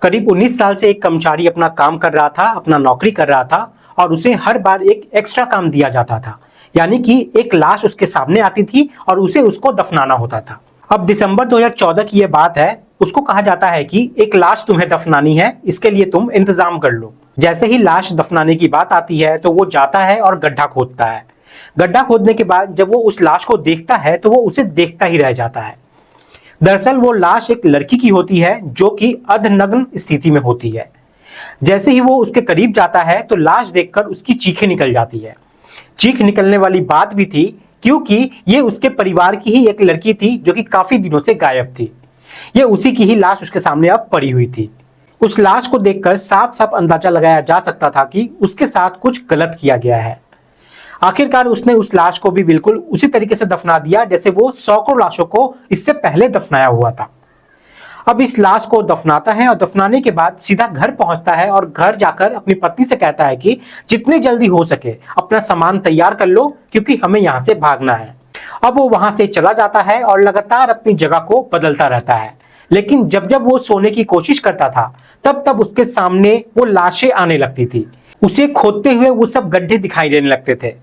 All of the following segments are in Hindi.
करीब 19 साल से एक कर्मचारी अपना काम कर रहा था, अपना नौकरी कर रहा था और उसे हर बार एक एक्स्ट्रा काम दिया जाता था, यानी कि एक लाश उसके सामने आती थी और उसे उसको दफनाना होता था। अब दिसंबर 2014 की यह बात है। उसको कहा जाता है कि एक लाश तुम्हें दफनानी है, इसके लिए तुम इंतजाम कर लो। जैसे ही लाश दफनाने की बात आती है तो वो जाता है और गड्ढा खोदता है। गड्ढा खोदने के बाद जब वो उस लाश को देखता है तो वो उसे देखता ही रह जाता है। दरअसल वो लाश एक लड़की की होती है जो कि अर्धनग्न स्थिति में होती है। जैसे ही वो उसके करीब जाता है तो लाश देखकर उसकी चीखें निकल जाती है। चीख निकलने वाली बात भी थी क्योंकि ये उसके परिवार की ही एक लड़की थी जो कि काफी दिनों से गायब थी। ये उसी की ही लाश उसके सामने अब पड़ी हुई थी। उस लाश को देखकर साफ साफ अंदाजा लगाया जा सकता था कि उसके साथ कुछ गलत किया गया है। आखिरकार उसने उस लाश को भी बिल्कुल उसी तरीके से दफना दिया जैसे वो सैकड़ों लाशों को इससे पहले दफनाया हुआ था। अब इस लाश को दफनाता है और दफनाने के बाद सीधा घर पहुंचता है और घर जाकर अपनी पत्नी से कहता है कि जितनी जल्दी हो सके अपना सामान तैयार कर लो क्योंकि हमें यहां से भागना है। अब वो वहां से चला जाता है और लगातार अपनी जगह को बदलता रहता है, लेकिन जब जब वो सोने की कोशिश करता था तब तब उसके सामने वो लाशें आने लगती थी। उसे खोदते हुए वो सब गड्ढे दिखाई देने लगते थे।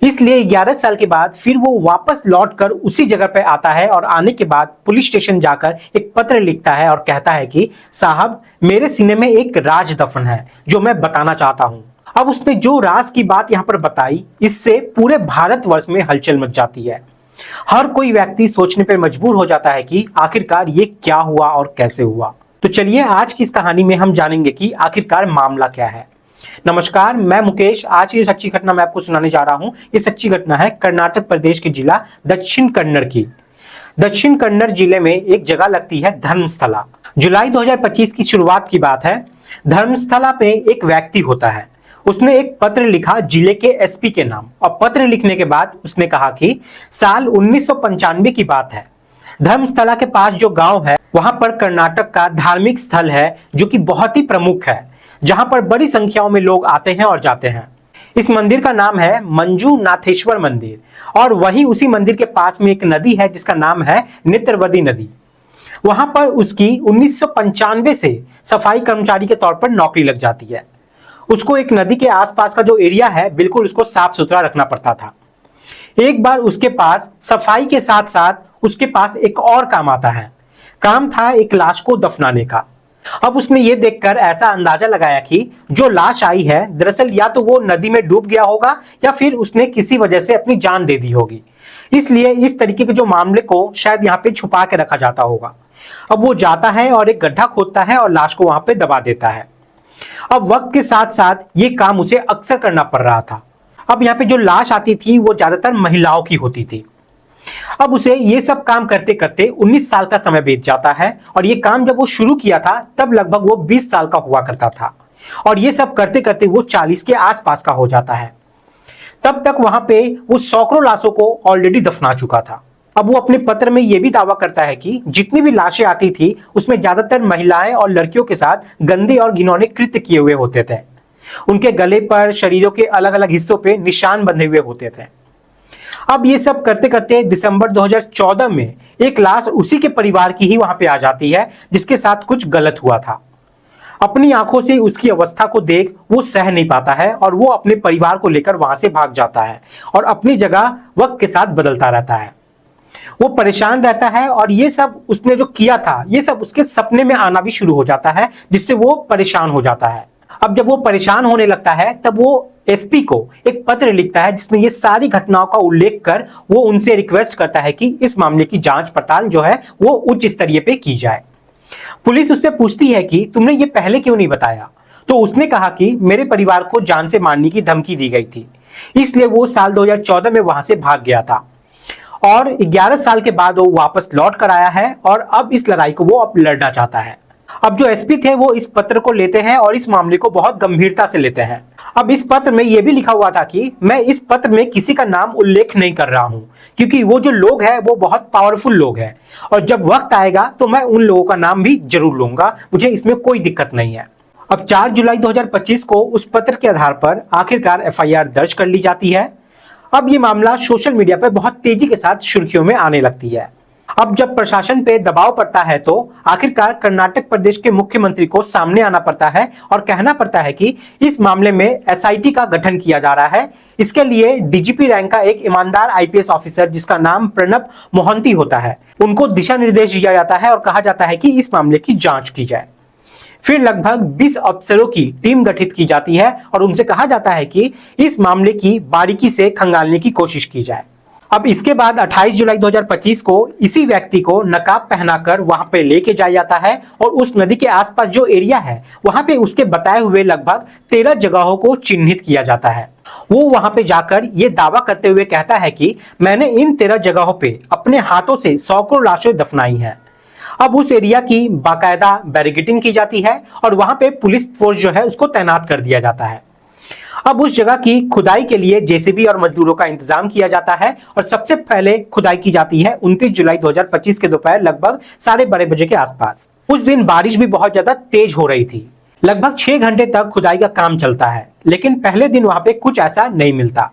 इसलिए 11 साल के बाद फिर वो वापस लौटकर उसी जगह पे आता है और आने के बाद पुलिस स्टेशन जाकर एक पत्र लिखता है और कहता है कि साहब, मेरे सीने में एक राज दफन है जो मैं बताना चाहता हूं। अब उसने जो राज की बात यहां पर बताई, इससे पूरे भारतवर्ष में हलचल मच जाती है। हर कोई व्यक्ति सोचने पर मजबूर हो जाता है कि आखिरकार ये क्या हुआ और कैसे हुआ। तो चलिए आज की इस कहानी में हम जानेंगे कि आखिरकार मामला क्या है। नमस्कार, मैं मुकेश। आज की सच्ची घटना मैं आपको सुनाने जा रहा हूं। ये सच्ची घटना है कर्नाटक प्रदेश के जिला दक्षिण कन्नड़ की। दक्षिण कन्नड़ जिले में एक जगह लगती है धर्मस्थला। जुलाई 2025 की शुरुआत की बात है। धर्मस्थला पे एक व्यक्ति होता है। उसने एक पत्र लिखा जिले के एसपी के नाम, और पत्र लिखने के बाद उसने कहा कि साल 1995 की बात है। धर्मस्थला के पास जो गांव है वहां पर कर्नाटक का धार्मिक स्थल है जो कि बहुत ही प्रमुख है, जहां पर बड़ी संख्याओं में लोग आते हैं और जाते हैं। इस मंदिर का नाम है मंजुनाथेश्वर मंदिर, और वही उसी मंदिर के पास में एक नदी है जिसका नाम है नेत्रवती नदी। वहां पर उसकी 1995 से सफाई कर्मचारी के तौर पर नौकरी लग जाती है। उसको एक नदी के आसपास का जो एरिया है बिल्कुल उसको साफ सुथरा रखना पड़ता था। एक बार उसके पास सफाई के साथ साथ उसके पास एक और काम आता है। काम था एक लाश को दफनाने का। अब उसने ये देखकर ऐसा अंदाजा लगाया कि जो लाश आई है दरअसल या तो वो नदी में डूब गया होगा या फिर उसने किसी वजह से अपनी जान दे दी होगी। इसलिए इस तरीके के जो मामले को शायद यहाँ पे छुपा के रखा जाता होगा। अब वो जाता है और एक गड्ढा खोदता है और लाश को वहां पे दबा देता है। अब वक्त के साथ साथ ये काम उसे अक्सर करना पड़ रहा था। अब यहाँ पे जो लाश आती थी वो ज्यादातर महिलाओं की होती थी। अब उसे ये सब काम करते करते 19 साल का समय बीत जाता है, और ये काम जब वो शुरू किया था तब लगभग वो 20 साल का हुआ करता था, और ये सब करते करते वो 40 के आसपास का हो जाता है। तब तक वहां पे वो सैकड़ों लाशों को ऑलरेडी दफना चुका था। अब वो अपने पत्र में ये भी दावा करता है कि जितनी भी लाशें आती थी उसमें ज्यादातर महिलाएं और लड़कियों के साथ गंदे और घिनौने कृत्य किए हुए होते थे। उनके गले पर, शरीरों के अलग अलग हिस्सों पे निशान बंधे हुए होते थे। अब ये सब करते करते दिसंबर 2014 में एक लाश उसी के परिवार की ही वहां पे आ जाती है जिसके साथ कुछ गलत हुआ था। अपनी आंखों से उसकी अवस्था को देख वो सह नहीं पाता है और वो अपने परिवार को लेकर वहां से भाग जाता है और अपनी जगह वक्त के साथ बदलता रहता है। वो परेशान रहता है और ये सब उसने जो किया था ये सब उसके सपने में आना भी शुरू हो जाता है, जिससे वो परेशान हो जाता है। अब जब वो परेशान होने लगता है तब वो एसपी को एक पत्र लिखता है जिसमें ये सारी घटनाओं का उल्लेख कर वो उनसे रिक्वेस्ट करता है कि इस मामले की जांच पड़ताल जो है वो उच्च स्तरीय पे की जाए। पुलिस उससे पूछती है कि तुमने ये पहले क्यों नहीं बताया, तो उसने कहा कि मेरे परिवार को जान से मारने की धमकी दी गई थी, इसलिए वो साल 2014 में वहां से भाग गया था और 11 साल के बाद वो वापस लौट कर आया है और अब इस लड़ाई को वो अब लड़ना चाहता है। अब जो एसपी थे वो इस पत्र को लेते हैं और इस मामले को बहुत गंभीरता से लेते हैं। अब इस पत्र में यह भी लिखा हुआ था कि मैं इस पत्र में किसी का नाम उल्लेख नहीं कर रहा हूं, क्योंकि वो जो लोग हैं वो बहुत पावरफुल लोग हैं और जब वक्त आएगा तो मैं उन लोगों का नाम भी जरूर लूंगा, मुझे इसमें कोई दिक्कत नहीं है। अब 4 जुलाई 2025 को उस पत्र के आधार पर आखिरकार एफआईआर दर्ज कर ली जाती है। अब ये मामला सोशल मीडिया पर बहुत तेजी के साथ सुर्खियों में आने लगती है। अब जब प्रशासन पे दबाव पड़ता है तो आखिरकार कर्नाटक प्रदेश के मुख्यमंत्री को सामने आना पड़ता है और कहना पड़ता है कि इस मामले में एसआईटी का गठन किया जा रहा है। इसके लिए डीजीपी रैंक का एक ईमानदार आईपीएस ऑफिसर जिसका नाम प्रणब मोहंती होता है, उनको दिशा निर्देश दिया जाता है और कहा जाता है कि इस मामले की जांच की जाए। फिर लगभग 20 अफसरों की टीम गठित की जाती है और उनसे कहा जाता है कि इस मामले की बारीकी से खंगालने की कोशिश की जाए। अब इसके बाद 28 जुलाई 2025 को इसी व्यक्ति को नकाब पहनाकर वहां पे लेके जाया जाता है और उस नदी के आसपास जो एरिया है वहां पे उसके बताए हुए लगभग 13 जगहों को चिन्हित किया जाता है। वो वहां पे जाकर ये दावा करते हुए कहता है कि मैंने इन 13 जगहों पे अपने हाथों से सैकड़ों लाशें दफनाई हैं। अब उस एरिया की बाकायदा बैरिकेडिंग की जाती है और वहां पे पुलिस फोर्स जो है उसको तैनात कर दिया जाता है। अब उस जगह की खुदाई के लिए जेसीबी और मजदूरों का इंतजाम किया जाता है और सबसे पहले खुदाई की जाती है 29 जुलाई 2025 के दोपहर लगभग 12:30 बजे के आसपास। उस दिन बारिश भी बहुत ज्यादा तेज हो रही थी। लगभग 6 घंटे तक खुदाई का काम चलता है, लेकिन पहले दिन वहां पे कुछ ऐसा नहीं मिलता।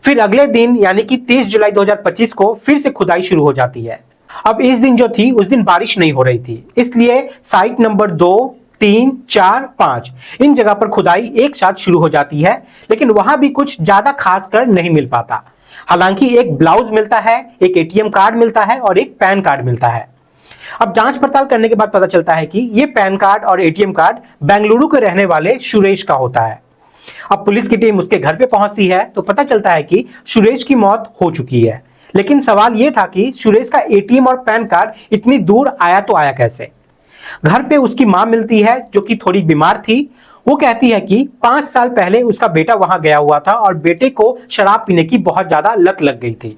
फिर अगले दिन यानी कि 30 जुलाई 2025 को फिर से खुदाई शुरू हो जाती है। अब इस दिन जो थी उस दिन बारिश नहीं हो रही थी, इसलिए साइट नंबर 2, 3, 4, 5 इन जगह पर खुदाई एक साथ शुरू हो जाती है, लेकिन वहां भी कुछ ज्यादा खास कर नहीं मिल पाता। हालांकि एक ब्लाउज मिलता है, एक एटीएम कार्ड मिलता है और एक पैन कार्ड मिलता है। अब जांच पड़ताल करने के बाद पता चलता है कि ये पैन कार्ड और एटीएम कार्ड बेंगलुरु के रहने वाले सुरेश का होता है। अब पुलिस की टीम उसके घर पे पहुंचती है तो पता चलता है कि सुरेश की मौत हो चुकी है, लेकिन सवाल यह था कि सुरेश का एटीएम और पैन कार्ड इतनी दूर आया तो आया कैसे। घर पे उसकी मां मिलती है जो कि थोड़ी बीमार थी। वो कहती है कि 5 साल पहले उसका बेटा वहां गया हुआ था और बेटे को शराब पीने की बहुत ज्यादा लत लग गई थी।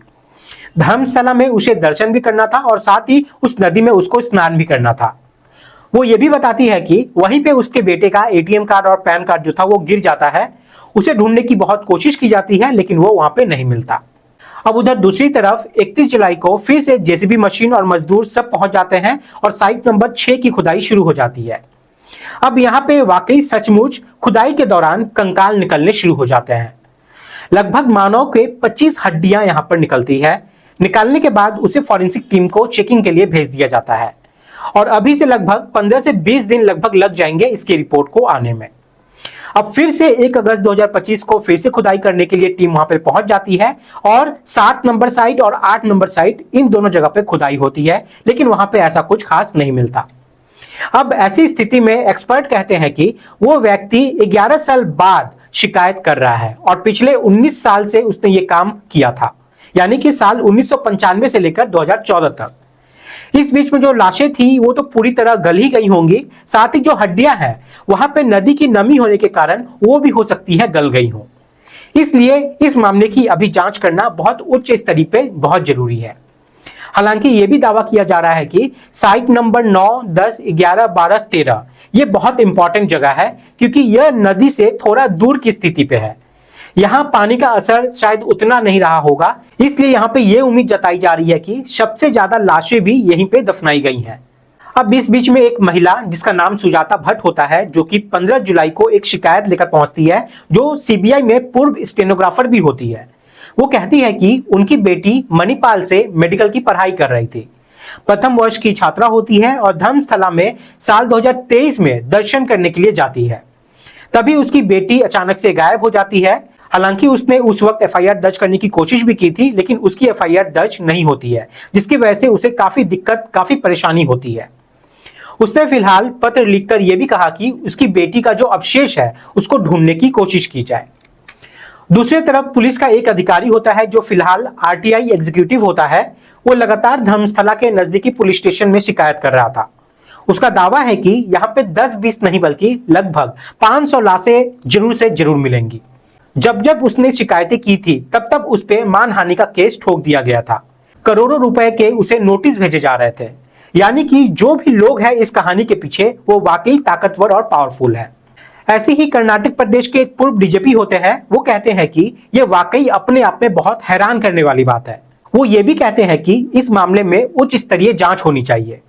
धर्मशाला में उसे दर्शन भी करना था और साथ ही उस नदी में उसको स्नान भी करना था। वो ये भी बताती है कि वहीं पे उसके बेटे का एटीएम कार्ड और पैन कार्ड जो था वो गिर जाता है। उसे ढूंढने की बहुत कोशिश की जाती है, लेकिन वो वहां पे नहीं मिलता। अब उधर दूसरी तरफ 31 जुलाई को फिर से जेसीबी मशीन और मजदूर सब पहुंच जाते हैं और साइट नंबर 6 की खुदाई शुरू हो जाती है। अब यहाँ पे वाकई सचमुच खुदाई के दौरान कंकाल निकलने शुरू हो जाते हैं। लगभग मानव के 25 हड्डियां यहाँ पर निकलती है। निकालने के बाद उसे फॉरेंसिक टीम को चेकिंग के लिए भेज दिया जाता है और अभी से लगभग 15 से 20 दिन लगभग लग जाएंगे इसकी रिपोर्ट को आने में। अब फिर से 1 अगस्त 2025 को फिर से खुदाई करने के लिए टीम वहां पे पहुंच जाती है और 7 नंबर साइट और 8 नंबर साइट इन दोनों जगह पे खुदाई होती है, लेकिन वहां पे ऐसा कुछ खास नहीं मिलता। अब ऐसी स्थिति में एक्सपर्ट कहते हैं कि वो व्यक्ति 11 साल बाद शिकायत कर रहा है और पिछले 19 साल से उसने ये काम किया था, यानी कि साल 1995 से लेकर 2014 तक। इस बीच में जो लाशें थी वो तो पूरी तरह गल ही गई होंगी, साथ ही जो हड्डियां हैं वहां पे नदी की नमी होने के कारण वो भी हो सकती है गल गई हो। इसलिए इस मामले की अभी जांच करना बहुत उच्च स्तर पे बहुत जरूरी है। हालांकि ये भी दावा किया जा रहा है कि साइट नंबर 9, 10, 11, 12, 13 ये बहुत इंपॉर्टेंट जगह है, क्योंकि यह नदी से थोड़ा दूर की स्थिति पे है। यहाँ पानी का असर शायद उतना नहीं रहा होगा, इसलिए यहाँ पे ये उम्मीद जताई जा रही है कि सबसे ज्यादा लाशें भी यहीं पे दफनाई गई हैं। अब इस बीच में एक महिला जिसका नाम सुजाता भट्ट होता है, जो कि 15 जुलाई को एक शिकायत लेकर पहुंचती है, जो सीबीआई में पूर्व स्टेनोग्राफर भी होती है। वो कहती है कि उनकी बेटी मणिपाल से मेडिकल की पढ़ाई कर रही थी, प्रथम वर्ष की छात्रा होती है और धर्मस्थला में साल 2023 में दर्शन करने के लिए जाती है। तभी उसकी बेटी अचानक से गायब हो जाती है। हालांकि उसने उस वक्त एफआईआर दर्ज करने की कोशिश भी की थी, लेकिन उसकी एफआईआर दर्ज नहीं होती है, जिसकी वजह से उसे काफी दिक्कत, काफी परेशानी होती है। उसने फिलहाल पत्र लिखकर यह भी कहा कि उसकी बेटी का जो अवशेष है उसको ढूंढने की कोशिश की जाए। दूसरी तरफ पुलिस का एक अधिकारी होता है जो फिलहाल आरटीआई एग्जीक्यूटिव होता है। वो लगातार धर्मस्थला के नजदीकी पुलिस स्टेशन में शिकायत कर रहा था। उसका दावा है कि यहाँ पे 10-20 नहीं बल्कि लगभग 500 लाशें जरूर से जरूर मिलेंगी। जब जब उसने शिकायतें की थी तब तब उस पे मानहानि का केस ठोक दिया गया था। करोड़ों रुपए के उसे नोटिस भेजे जा रहे थे। यानी कि जो भी लोग हैं इस कहानी के पीछे वो वाकई ताकतवर और पावरफुल है। ऐसे ही कर्नाटक प्रदेश के एक पूर्व डीजीपी होते हैं। वो कहते हैं कि ये वाकई अपने आप में बहुत हैरान करने वाली बात है। वो ये भी कहते हैं कि इस मामले में उच्च स्तरीय जांच होनी चाहिए।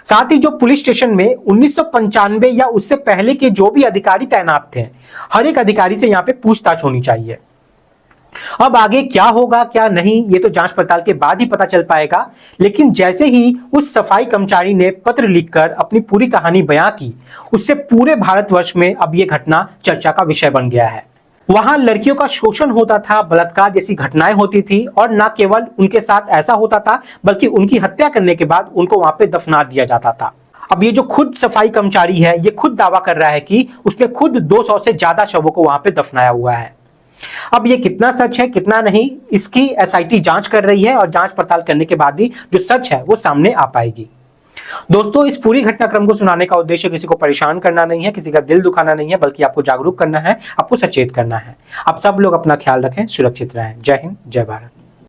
साथ ही जो पुलिस स्टेशन में 1995 या उससे पहले के जो भी अधिकारी तैनात थे, हर एक अधिकारी से यहाँ पे पूछताछ होनी चाहिए। अब आगे क्या होगा क्या नहीं ये तो जांच पड़ताल के बाद ही पता चल पाएगा, लेकिन जैसे ही उस सफाई कर्मचारी ने पत्र लिखकर अपनी पूरी कहानी बयां की, उससे पूरे भारतवर्ष में अब ये घटना चर्चा का विषय बन गया है। वहां लड़कियों का शोषण होता था, बलात्कार जैसी घटनाएं होती थी, और न केवल उनके साथ ऐसा होता था बल्कि उनकी हत्या करने के बाद उनको वहां पे दफना दिया जाता था। अब ये जो खुद सफाई कर्मचारी है ये खुद दावा कर रहा है कि उसने खुद 200 से ज्यादा शवों को वहां पे दफनाया हुआ है। अब ये कितना सच है कितना नहीं, इसकी एसआईटी जांच कर रही है और जांच पड़ताल करने के बाद ही जो सच है वो सामने आ पाएगी। दोस्तों, इस पूरी घटनाक्रम को सुनाने का उद्देश्य किसी को परेशान करना नहीं है, किसी का दिल दुखाना नहीं है, बल्कि आपको जागरूक करना है, आपको सचेत करना है। आप सब लोग अपना ख्याल रखें, सुरक्षित रहें। जय हिंद, जय भारत।